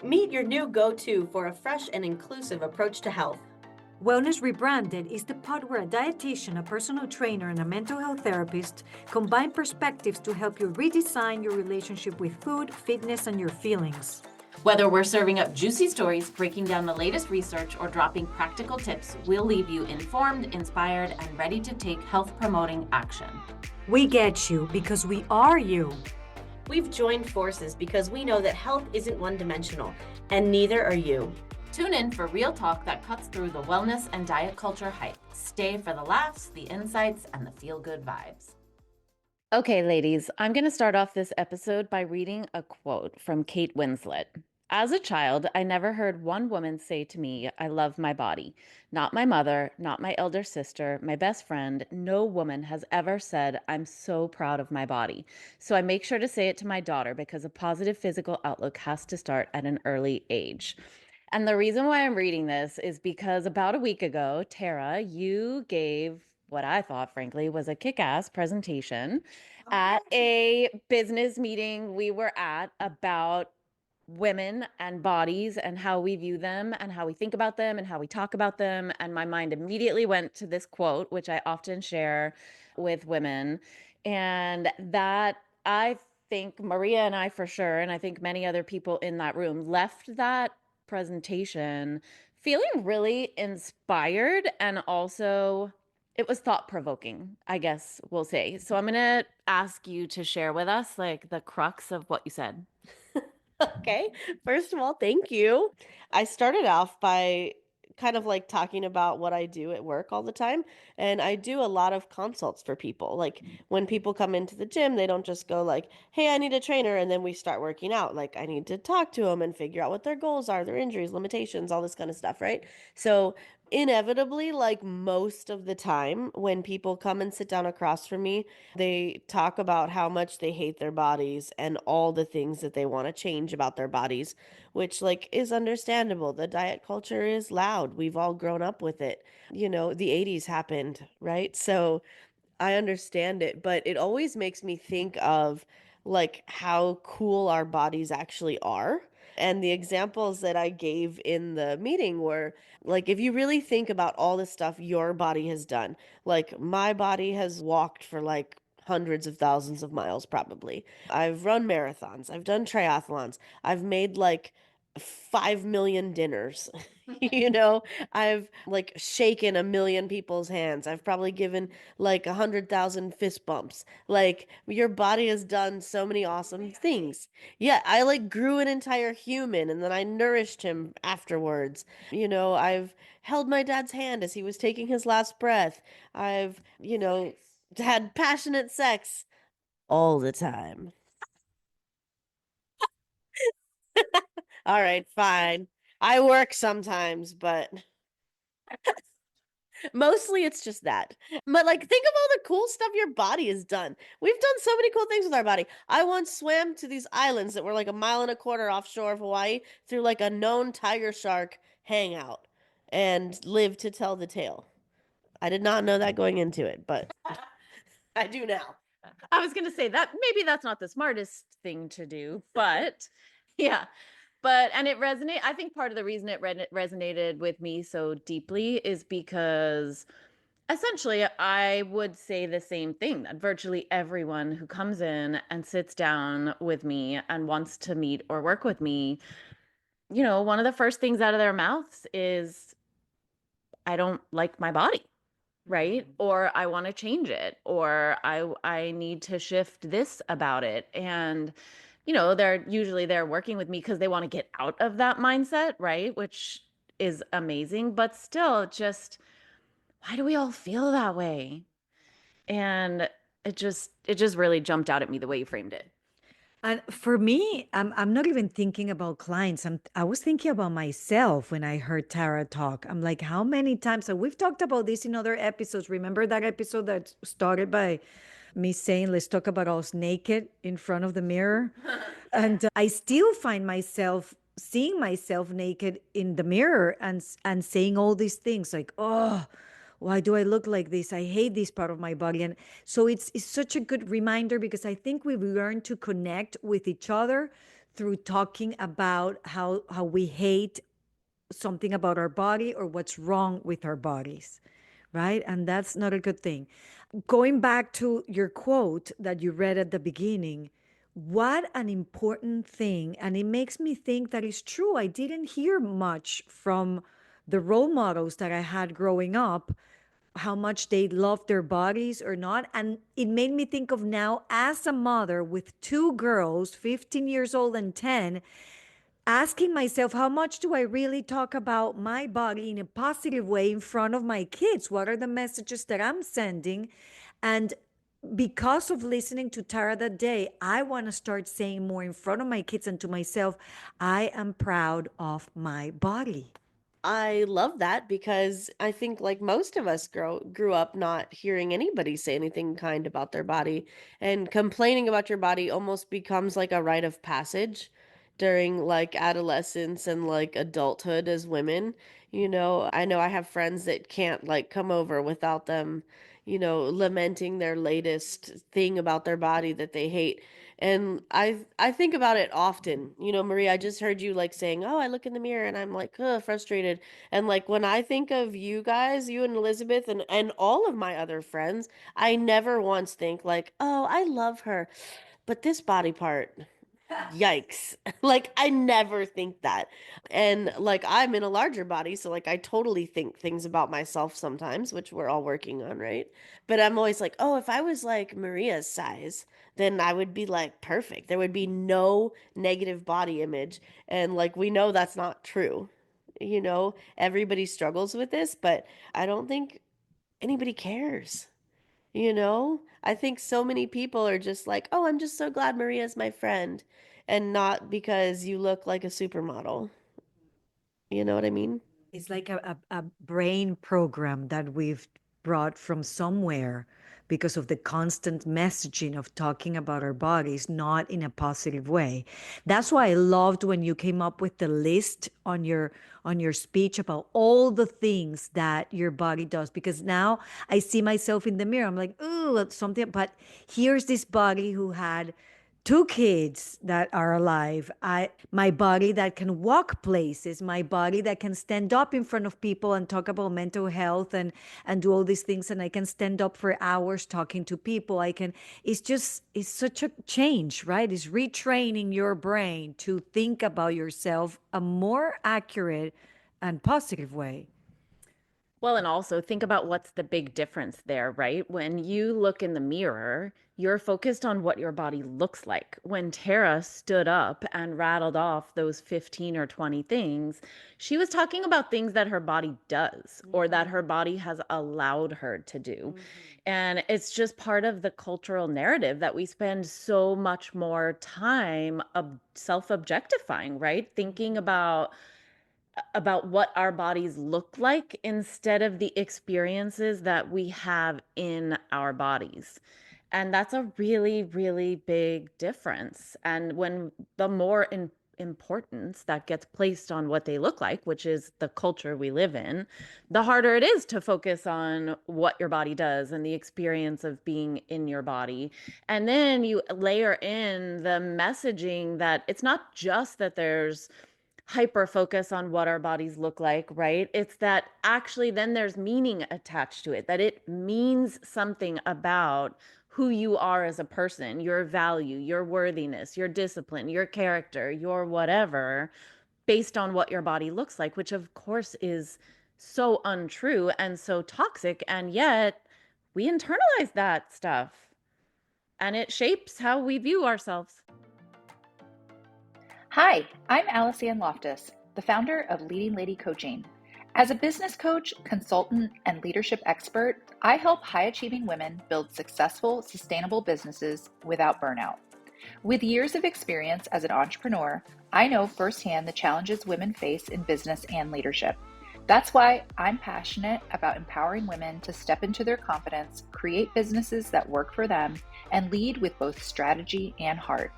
Meet your new go-to for a fresh and inclusive approach to health. Wellness Rebranded is the pod where a dietitian, a personal trainer, and a mental health therapist combine perspectives to help you redesign your relationship with food, fitness, and your feelings. Whether we're serving up juicy stories, breaking down the latest research, or dropping practical tips, we'll leave you informed, inspired, and ready to take health-promoting action. We get you because we are you. We've joined forces because we know that health isn't one-dimensional, and neither are you. Tune in for real talk that cuts through the wellness and diet culture hype. Stay for the laughs, the insights, and the feel-good vibes. Okay, ladies, I'm going to start off this episode by reading a quote from Kate Winslet. As a child, I never heard one woman say to me, "I love my body." Not my mother, not my elder sister, my best friend. No woman has ever said, "I'm so proud of my body." So I make sure to say it to my daughter because a positive physical outlook has to start at an early age. And the reason why I'm reading this is because about a week ago, Tara, you gave what I thought, frankly, was a kick-ass presentation at a business meeting we were at about women and bodies and how we view them and how we think about them and how we talk about them. And my mind immediately went to this quote, which I often share with women. And that I think Maria and I for sure, and I think many other people in that room left that presentation feeling really inspired, and also it was thought provoking, I guess we'll say. So I'm going to ask you to share with us like the crux of what you said. Okay. First of all, thank you. I started off by kind of like talking about what I do at work all the time. And I do a lot of consults for people. Like when people come into the gym, they don't just go like, "Hey, I need a trainer," and then we start working out. Like I need to talk to them and figure out what their goals are, their injuries, limitations, all this kind of stuff, right? So inevitably, like most of the time when people come and sit down across from me, they talk about how much they hate their bodies and all the things that they want to change about their bodies, which like is understandable. The diet culture is loud. We've all grown up with it. The 80s happened, right? So I understand it, but it always makes me think of like how cool our bodies actually are. And the examples that I gave in the meeting were like, if you really think about all the stuff your body has done, like my body has walked for like hundreds of thousands of miles, probably. I've run marathons, I've done triathlons, I've made like 5 million dinners. you know, I've like shaken a million people's hands. I've probably given like 100,000 fist bumps. Like your body has done so many awesome things. Yeah, I like grew an entire human and then I nourished him afterwards. I've held my dad's hand as he was taking his last breath. I've, had passionate sex all the time. All right, fine. I work sometimes, but mostly it's just that. But like think of all the cool stuff your body has done. We've done so many cool things with our body. I once swam to these islands that were like a mile and a quarter offshore of Hawaii through like a known tiger shark hangout and lived to tell the tale. I did not know that going into it, but I do now. I was going to say that maybe that's not the smartest thing to do, but yeah. And it resonated. I think part of the reason it resonated with me so deeply is because essentially I would say the same thing, that virtually everyone who comes in and sits down with me and wants to meet or work with me, one of the first things out of their mouths is, "I don't like my body." Right? Or I want to change it, or I need to shift this about it. And they're working with me because they want to get out of that mindset, right? Which is amazing, but still just why do we all feel that way? And it just really jumped out at me the way you framed it. And for me, I'm not even thinking about clients. I was thinking about myself when I heard Tara talk. I'm like, how many times? So we've talked about this in other episodes. Remember that episode that started by me saying, let's talk about us naked in front of the mirror? And I still find myself seeing myself naked in the mirror and saying all these things like, oh, why do I look like this? I hate this part of my body. And so it's such a good reminder because I think we've learned to connect with each other through talking about how we hate something about our body or what's wrong with our bodies, right? And that's not a good thing. Going back to your quote that you read at the beginning, what an important thing. And it makes me think that it's true. I didn't hear much from the role models that I had growing up, how much they loved their bodies or not. And it made me think of now as a mother with two girls, 15 years old and 10, asking myself, how much do I really talk about my body in a positive way in front of my kids? What are the messages that I'm sending? And because of listening to Tara that day, I want to start saying more in front of my kids and to myself, I am proud of my body. I love that because I think like most of us grew up not hearing anybody say anything kind about their body, and complaining about your body almost becomes like a rite of passage during like adolescence and like adulthood as women. I know I have friends that can't like come over without them, lamenting their latest thing about their body that they hate. And I think about it often. Maria, I just heard you like saying, "Oh, I look in the mirror and I'm like, frustrated." And like when I think of you guys, you and Elizabeth and all of my other friends, I never once think like, "Oh, I love her, but this body part, yikes." Like I never think that. And like I'm in a larger body, so like I totally think things about myself sometimes, which we're all working on, right? But I'm always like, "Oh, if I was like Maria's size, then I would be like perfect. There would be no negative body image." And like we know that's not true. Everybody struggles with this, but I don't think anybody cares. I think so many people are just like, "Oh, I'm just so glad Maria's my friend," and not because you look like a supermodel. You know what I mean? It's like a brain program that we've brought from somewhere because of the constant messaging of talking about our bodies, not in a positive way. That's why I loved when you came up with the list on your speech about all the things that your body does. Because now I see myself in the mirror. I'm like, ooh, that's something. But here's this body who had two kids that are alive, my body that can walk places, my body that can stand up in front of people and talk about mental health and do all these things, and I can stand up for hours talking to people. I can it's such a change, right? It's retraining your brain to think about yourself a more accurate and positive way. Well, and also think about what's the big difference there, right? When you look in the mirror, you're focused on what your body looks like. When Tara stood up and rattled off those 15 or 20 things, she was talking about things that her body does or that her body has allowed her to do. And it's just part of the cultural narrative that we spend so much more time self-objectifying, right? Thinking about what our bodies look like instead of the experiences that we have in our bodies. And that's a really, really big difference. And when the more importance that gets placed on what they look like, which is the culture we live in, the harder it is to focus on what your body does and the experience of being in your body. And then you layer in the messaging that it's not just that there's hyper focus on what our bodies look like, right? It's that actually then there's meaning attached to it, that it means something about who you are as a person, your value, your worthiness, your discipline, your character, your whatever, based on what your body looks like, which of course is so untrue and so toxic. And yet we internalize that stuff and it shapes how we view ourselves. Hi, I'm Alice Ann Loftus, the founder of Leading Lady Coaching. As a business coach, consultant, and leadership expert, I help high-achieving women build successful, sustainable businesses without burnout. With years of experience as an entrepreneur, I know firsthand the challenges women face in business and leadership. That's why I'm passionate about empowering women to step into their confidence, create businesses that work for them, and lead with both strategy and heart.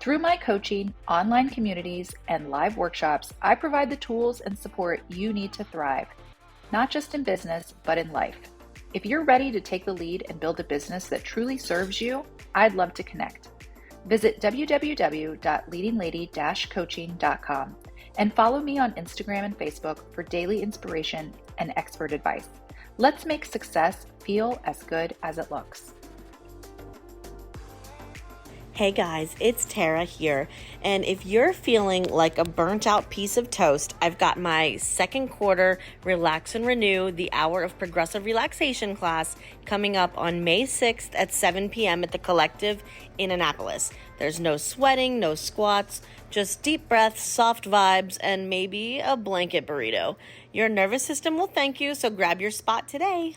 Through my coaching, online communities, and live workshops, I provide the tools and support you need to thrive, not just in business, but in life. If you're ready to take the lead and build a business that truly serves you, I'd love to connect. Visit www.leadinglady-coaching.com and follow me on Instagram and Facebook for daily inspiration and expert advice. Let's make success feel as good as it looks. Hey guys, it's Tara here, and if you're feeling like a burnt out piece of toast, I've got my second quarter Relax and Renew, the Hour of Progressive Relaxation class coming up on May 6th at 7 p.m. at the Collective in Annapolis. There's no sweating, no squats, just deep breaths, soft vibes, and maybe a blanket burrito. Your nervous system will thank you, so grab your spot today.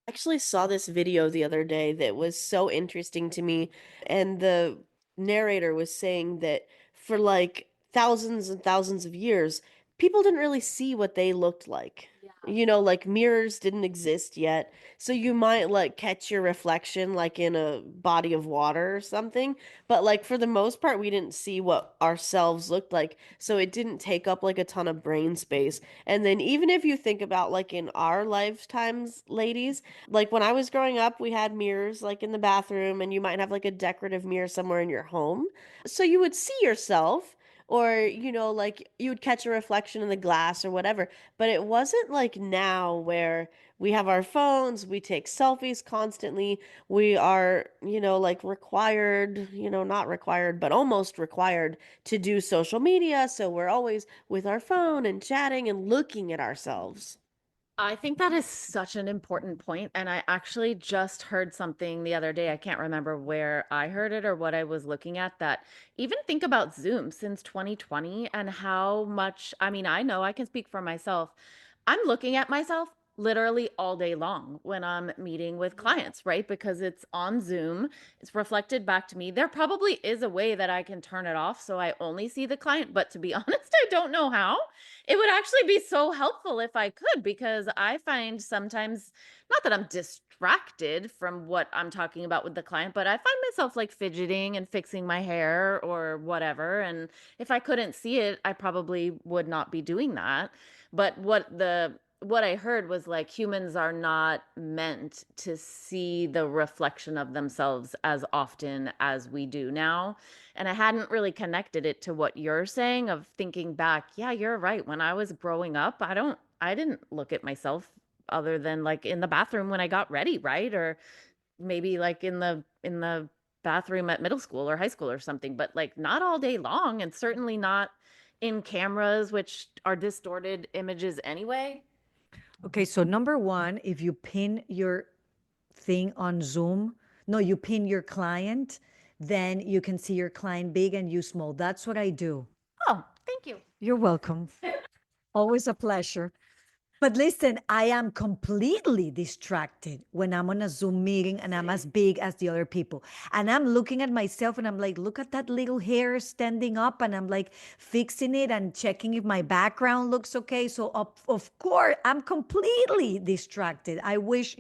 Actually saw this video the other day that was so interesting to me, and the narrator was saying that for like thousands and thousands of years people didn't really see what they looked like. Like mirrors didn't exist yet, so you might like catch your reflection like in a body of water or something, but like for the most part we didn't see what ourselves looked like, so it didn't take up like a ton of brain space. And then even if you think about like in our lifetimes, ladies, like when I was growing up, we had mirrors like in the bathroom, and you might have like a decorative mirror somewhere in your home. So you would see yourself, or, like you would catch a reflection in the glass or whatever. But it wasn't like now where we have our phones, we take selfies constantly. We are, like required, not required, but almost required to do social media. So we're always with our phone and chatting and looking at ourselves. I think that is such an important point, and I actually just heard something the other day. I can't remember where I heard it or what I was looking at, that even think about Zoom since 2020 and how much, I mean, I know I can speak for myself. I'm looking at myself literally all day long when I'm meeting with clients, right? Because it's on Zoom, it's reflected back to me. There probably is a way that I can turn it off so I only see the client, but to be honest, I don't know how. It would actually be so helpful if I could, because I find sometimes, not that I'm distracted from what I'm talking about with the client, but I find myself like fidgeting and fixing my hair or whatever. And if I couldn't see it, I probably would not be doing that. But what I heard was like humans are not meant to see the reflection of themselves as often as we do now. And I hadn't really connected it to what you're saying of thinking back. Yeah, you're right. When I was growing up, I didn't look at myself other than like in the bathroom when I got ready, right? Or maybe like in the bathroom at middle school or high school or something, but like not all day long, and certainly not in cameras, which are distorted images anyway. Okay, so number one, if you pin your thing on Zoom, no, you pin your client, then you can see your client big and you small. That's what I do. Oh, thank you. You're welcome. Always a pleasure. But listen, I am completely distracted when I'm on a Zoom meeting and I'm as big as the other people. And I'm looking at myself and I'm like, look at that little hair standing up. And I'm like fixing it and checking if my background looks okay. So, of course, I'm completely distracted. I wish,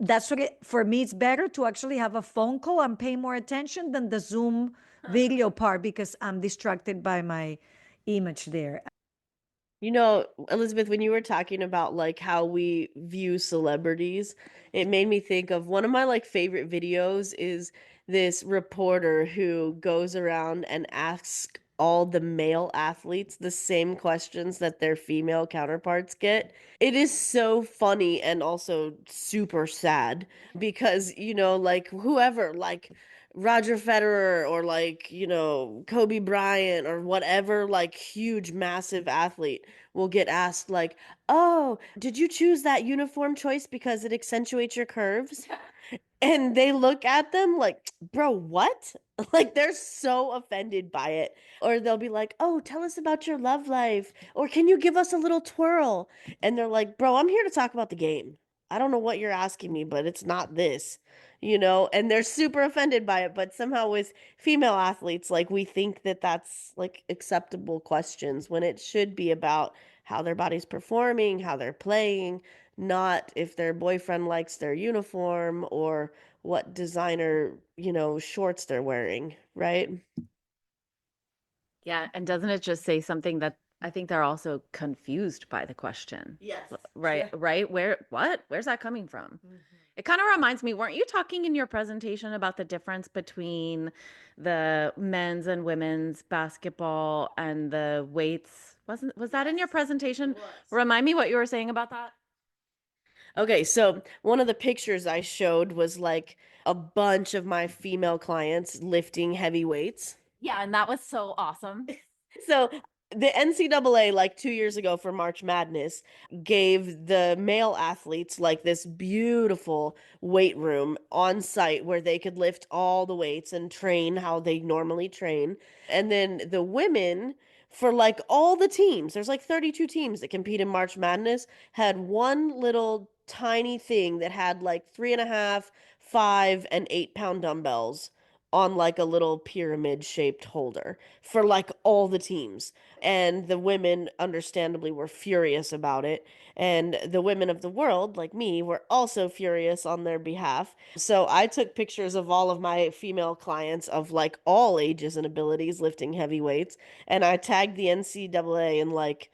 that's what for me, it's better to actually have a phone call and pay more attention than the Zoom video part, because I'm distracted by my image there. Elizabeth, when you were talking about like how we view celebrities, it made me think of one of my like favorite videos is this reporter who goes around and asks all the male athletes the same questions that their female counterparts get. It is so funny and also super sad because, like whoever, like Roger Federer or like, Kobe Bryant or whatever, like huge, massive athlete will get asked like, "Oh, did you choose that uniform choice because it accentuates your curves?" And they look at them like, "Bro, what?" Like they're so offended by it. Or they'll be like, "Oh, tell us about your love life." Or "Can you give us a little twirl?" And they're like, "Bro, I'm here to talk about the game. I don't know what you're asking me, but it's not this." And they're super offended by it, but somehow with female athletes, like we think that that's like acceptable questions when it should be about how their body's performing, how they're playing, not if their boyfriend likes their uniform or what designer, shorts they're wearing, right? Yeah, and doesn't it just say something that I think they're also confused by the question? Yes. Right, Yeah. right. Where's that coming from? It kind of reminds me, weren't you talking in your presentation about the difference between the men's and women's basketball and the weights? Was that in your presentation? Remind me what you were saying about that. Okay, so one of the pictures I showed was like a bunch of my female clients lifting heavy weights. Yeah, and that was so awesome. So the NCAA, like 2 years ago for March Madness, gave the male athletes like this beautiful weight room on site where they could lift all the weights and train how they normally train. And then the women, for like all the teams, there's like 32 teams that compete in March Madness, had one little tiny thing that had like 3.5, 5, and 8 pound dumbbells on like a little pyramid shaped holder for like all the teams. And the women, understandably, were furious about it. And the women of the world, like me, were also furious on their behalf. So I took pictures of all of my female clients of like all ages and abilities lifting heavy weights. And I tagged the NCAA in like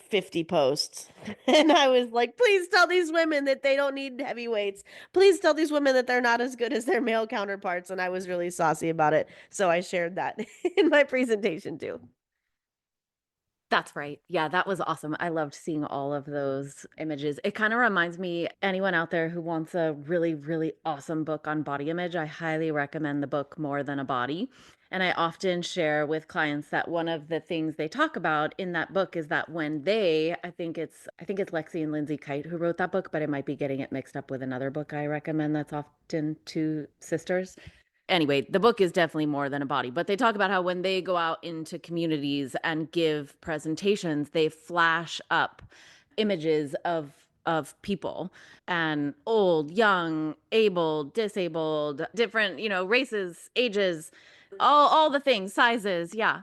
50 posts. And I was like, please tell these women that they don't need heavy weights. Please tell these women that they're not as good as their male counterparts. And I was really saucy about it. So I shared that in my presentation too. That's right. Yeah, that was awesome. I loved seeing all of those images. It kind of reminds me, anyone out there who wants a really, really awesome book on body image, I highly recommend the book More Than a Body. And I often share with clients that one of the things they talk about in that book is that when I think it's Lexi and Lindsay Kite who wrote that book, but I might be getting it mixed up with another book I recommend that's often two sisters. Anyway, the book is definitely More Than a Body, but they talk about how when they go out into communities and give presentations, they flash up images of people and old, young, able, disabled, different, races, ages, all the things, sizes, yeah.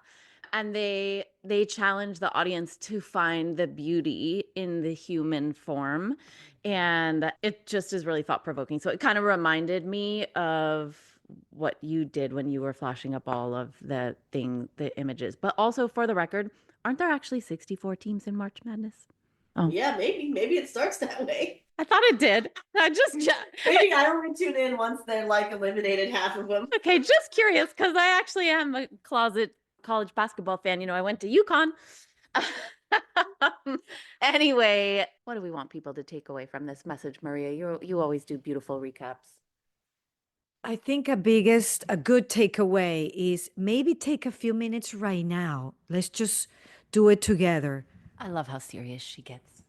And they challenge the audience to find the beauty in the human form, and it just is really thought provoking. So it kind of reminded me of what you did when you were flashing up all of the images. But also, for the record, aren't there actually 64 teams in March Madness? Oh, Yeah, maybe it starts that way. I thought it did. Maybe I only tune in once they're like eliminated half of them. Okay, just curious because I actually am a closet college basketball fan. I went to UConn. Anyway, what do we want people to take away from this message, Maria? You always do beautiful recaps. I think a good takeaway is maybe take a few minutes right now. Let's just do it together. I love how serious she gets.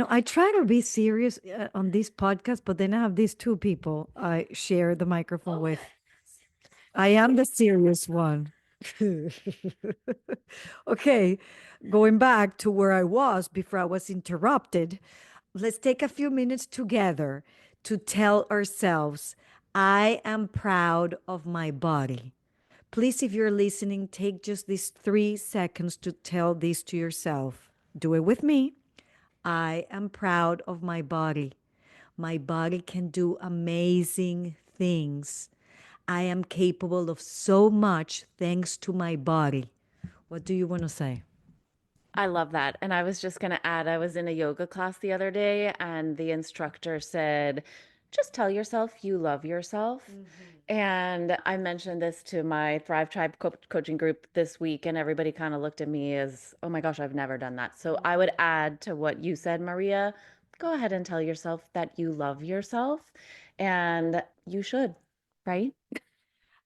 I try to be serious on this podcast, but then I have these two people I share the microphone with. I am the serious one. Okay, going back to where I was before I was interrupted, let's take a few minutes together to tell ourselves, I am proud of my body. Please, if you're listening, take just these 3 seconds to tell this to yourself. Do it with me. I am proud of my body. My body can do amazing things. I am capable of so much thanks to my body. What do you want to say? I love that. And I was just going to add, I was in a yoga class the other day, and the instructor said, just tell yourself you love yourself. And I mentioned this to my Thrive Tribe coaching group this week, and everybody kind of looked at me as, oh my gosh, I've never done that. So I would add to what you said, Maria, go ahead and tell yourself that you love yourself, and you should, right?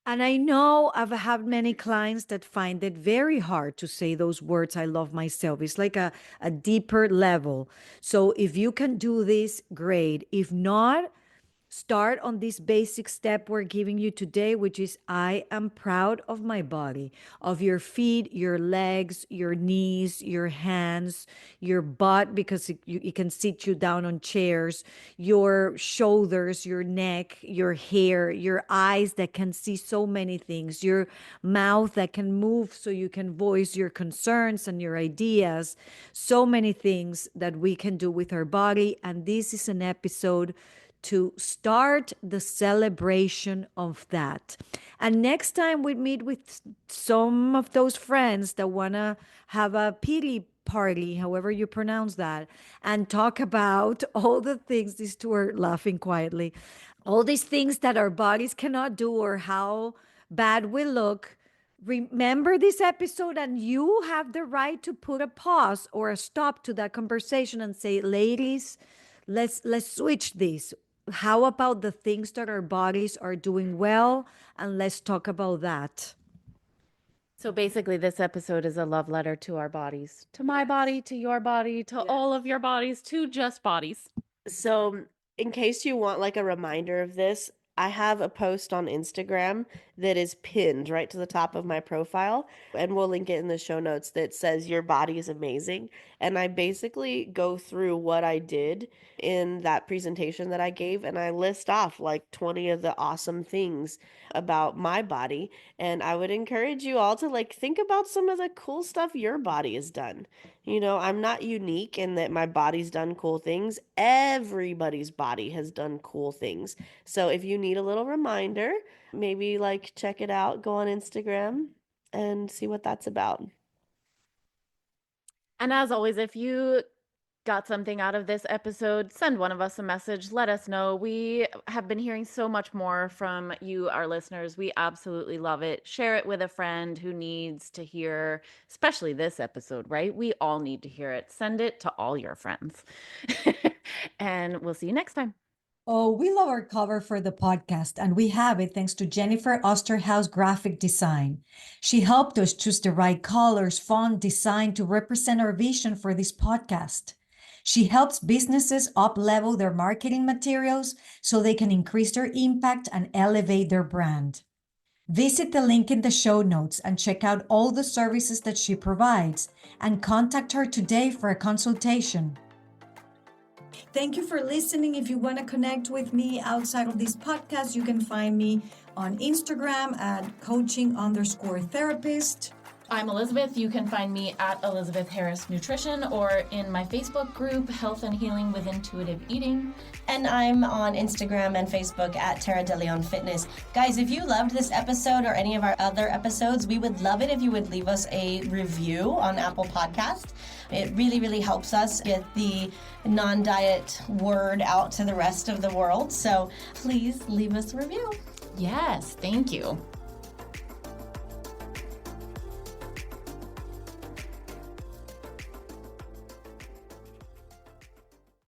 And I know I've had many clients that find it very hard to say those words, I love myself. It's like a deeper level. So if you can do this, great. If not, start on this basic step we're giving you today, which is I am proud of my body, of your feet, your legs, your knees, your hands, your butt, because it can sit you down on chairs, your shoulders, your neck, your hair, your eyes that can see so many things, your mouth that can move so you can voice your concerns and your ideas, so many things that we can do with our body. And this is an episode to start the celebration of that. And next time we meet with some of those friends that want to have a pity party, however you pronounce that, and talk about all the things, these two are laughing quietly, all these things that our bodies cannot do or how bad we look. Remember this episode, and you have the right to put a pause or a stop to that conversation and say, ladies, let's switch this. How about the things that our bodies are doing well, and let's talk about that. So basically, this episode is a love letter to our bodies, to my body, to your body, to all of your bodies, to just bodies. So, in case you want like a reminder of this, I have a post on Instagram that is pinned right to the top of my profile, and we'll link it in the show notes, that says your body is amazing. And I basically go through what I did in that presentation that I gave, and I list off like 20 of the awesome things about my body. And I would encourage you all to like think about some of the cool stuff your body has done. You know, I'm not unique in that my body's done cool things. Everybody's body has done cool things. So if you need a little reminder, maybe like check it out, go on Instagram and see what that's about. And as always, if you got something out of this episode, send one of us a message. Let us know. We have been hearing so much more from you, our listeners. We absolutely love it. Share it with a friend who needs to hear, especially this episode, right? We all need to hear it. Send it to all your friends. And we'll see you next time. Oh, we love our cover for the podcast, and we have it thanks to Jennifer Osterhaus Graphic Design. She helped us choose the right colors, font, design to represent our vision for this podcast. She helps businesses up-level their marketing materials so they can increase their impact and elevate their brand. Visit the link in the show notes and check out all the services that she provides, and contact her today for a consultation. Thank you for listening. If you want to connect with me outside of this podcast, you can find me on Instagram at coaching_therapist. I'm Elizabeth. You can find me at Elizabeth Harris Nutrition or in my Facebook group, Health and Healing with Intuitive Eating. And I'm on Instagram and Facebook at Tara DeLeon Fitness. Guys, if you loved this episode or any of our other episodes, we would love it if you would leave us a review on Apple Podcast. It really, really helps us get the non-diet word out to the rest of the world. So please leave us a review. Yes, thank you.